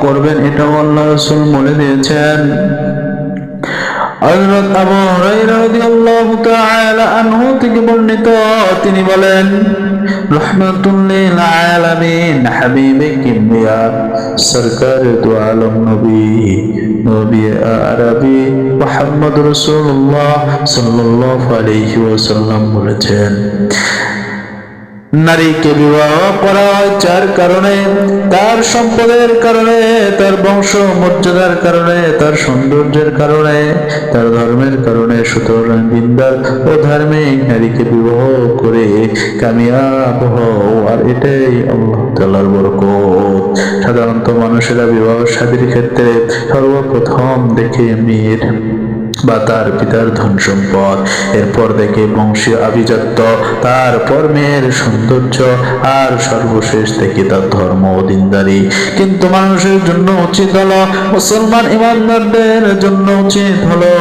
করবেন, এটাও আল্লাহ রাসূল বলে দিয়েছেন। হযরত আবু হুরায়রা রাদিয়াল্লাহু তাআলা আনহু থেকে বর্ণিত, তিনি বলেন, রাহমাতুল লিল আলামিন হাবিবে কিবরিয়া সরকারে দু আলম নবী নবী আরবি মুহাম্মদ রাসূলুল্লাহ সাল্লাল্লাহু আলাইহি ওয়াসাল্লাম বলেছেন, নারীকে বিবাহ করা হয় চার কারণে: তার সম্পদের কারণে, তার বংশ মর্যাদার কারণে, তার সৌন্দর্যের কারণে, তার ধর্মের কারণে। সুতরাং দিনদার ও ধার্মিক নারীকে বিবাহ করে কামিয়াব হও, আর এটাই আল্লাহ তাআলার বরকত। সাধারণত মানুষেরা বিবাহ শাদীর ক্ষেত্রে সর্বপ্রথম দেখে মেয়ের বা তার পিতার ধন সম্পদ, এরপর দেখে বংশীয় আভিজাত্য, তারপর মেয়ের সৌন্দর্য, আর সর্বশেষ দেখে তার ধর্ম ও দিনদারি। কিন্তু মানুষের জন্য উচিত হলো, মুসলমান ইমানদারদের জন্য উচিত হলো,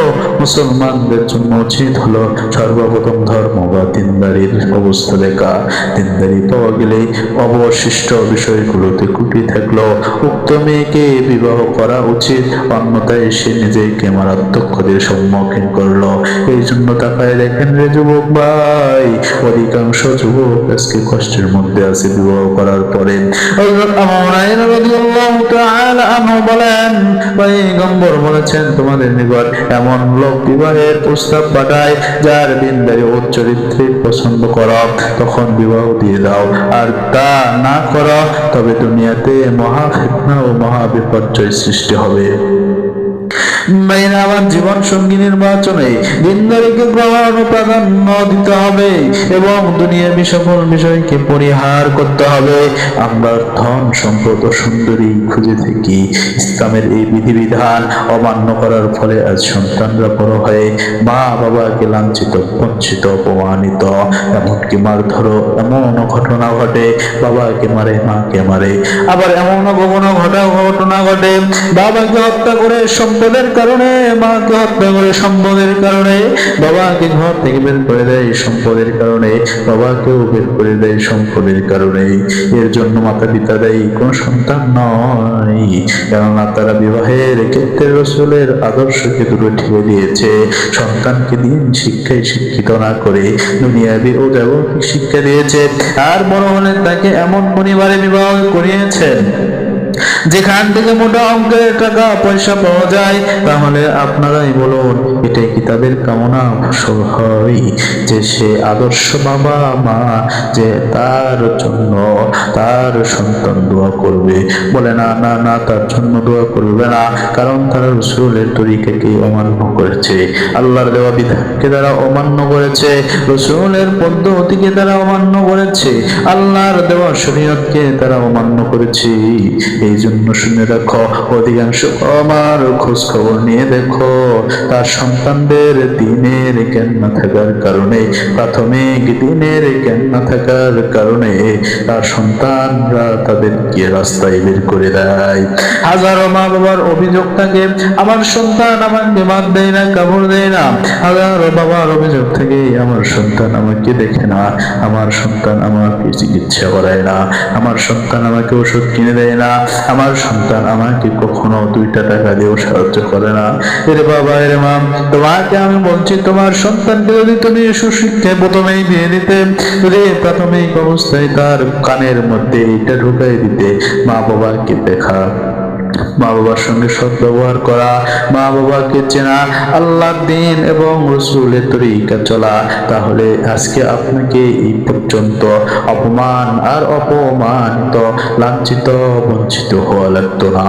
মুসলমানদের জন্য উচিত হলো সর্বপ্রথম ধর্ম বা দিনদারির অবস্থা দেখা। দিনদারি পাওয়া গেলে অবশিষ্ট বিষয়গুলোতে ত্রুটি থাকলেও উক্ত মেয়েকে বিবাহ করা উচিত, অন্যথায় সে নিজেকে মারাত্মক ক্ষতির সম্মুখীন করলো। এই জন্য তাকায় দেখেন রে যুবক ভাই, অধিকাংশ যুবক আজকে কষ্টের মধ্যে আছে বিবাহ করার পরে। হযরত আবু হুরায়রা রাদিয়াল্লাহু তাআলা আনহু বলেন, পয়গম্বর বলেছেন, তোমাদের নিকট এমন লোক বিবাহের প্রস্তাব পাঠায় যার দিনদারি ও চরিত্রিক পছন্দ করো, তখন বিবাহ দিয়ে দাও। আর তা না করো তবে দুনিয়াতে মহা ফিতনা ও মহা বিপর্যয় সৃষ্টি হবে। মেয়েরা আমার জীবন সঙ্গী নির্বাচনে দিনদারিকে গ্রহণ ও প্রাধান্য দিতে হবে এবং দুনিয়াবি সকল বিষয়কে পরিহার করতে হবে। আমরা ধন সম্পদ ও সুন্দরী খুঁজে থাকি। ইসলামের এই বিধিবিধান অমান্য করার ফলে আজ সন্তানরা বড় হয়ে মা বাবাকে লাঞ্ছিত, বঞ্চিত, অপমানিত, এমনকি মারধর এমন ঘটনা ঘটে, বাবাকে মারে, মাকে মারে। আবার এমন ঘটনা ঘটে, বাবাকে হত্যা করে সম্পদের কারণে, মাকে হত্যা করে সম্পদের কারণে, বাবাকে ঘর থেকে বের করে দেয় সম্পদের কারণে, বাবাকেও বের করে দেয় সম্পদের কারণে। এর জন্য মাতা পিতা দেয় কোন সন্তান নয়, কেননা তারা বিবাহের ক্ষেত্রে রাসূলের আদর্শকে দূরে ঠেলে দিয়েছে। সন্তানকে দিন শিক্ষায় শিক্ষিত না করে দুনিয়াবী ও জাগতিক শিক্ষা দিয়েছে, আর বড় হলে তাকে এমন পরিবারে বিবাহ করিয়েছেন যেখান থেকে মোটা অঙ্কের টাকা পয়সা পাওয়া যায়। তাহলে আপনারাই বলুন, এটাই কি তাদের কামনা হয় যে সে আদর্শ বাবা মা, যে তার জন্য তার সন্তান দোয়া করবে? বলে না না না, তার জন্য দোয়া করবে না, কারণ তারা রাসূলের তরিকাকে অমান্য করেছে, আল্লাহর দেওয়া বিধানকে তারা অমান্য করেছে, রাসূলের পদ্ধতিকে তারা অমান্য করেছে, আল্লাহর দেওয়া শরীয়তকে তারা অমান্য করেছে। এই জন্য শুনে রাখো, অধিকাংশ আমার খোঁজ খবর নিয়ে দেখো, তার সন্তানদের দিনের জ্ঞান না থাকার কারণে, প্রাথমিক দিনের জ্ঞান না থাকার কারণে তার সন্তানরা তাদেরকে রাস্তায় বের করে দেয়। হাজারো মা বাবার অভিযোগ থাকে, আমার সন্তান আমাকে বাদ দেয় না, কাপড় দেয় না। হাজারো বাবার অভিযোগ থাকে, আমার সন্তান আমাকে দেখে না, আমার সন্তান আমাকে চিকিৎসা করায় না, আমার সন্তান আমাকে ওষুধ কিনে দেয় না, আমার সন্তান আমাকে কখনো 2টা টাকা দিয়েও সাহায্য করে না। এর বাবা, এর মা, তোমাকে আমি বলছি, তোমার সন্তানকে যদি তুমি সুশিক্ষায় প্রথমেই দিয়ে দিতে, যদি প্রাথমিক অবস্থায় তার কানের মধ্যে এটা ঢুকাই দিতে, মা বাবাকে দেখা, মা বাবার সঙ্গে সদ্ব্যবহার করা, মা বাবাকে চেনা, আল্লাহর দ্বীন এবং রাসূলের তরিকা চলা, তাহলে আজকে আপনাকে এই পর্যন্ত অপমান আর অপমানিত, লাঞ্ছিত, বঞ্চিত হওয়া লাগতো না।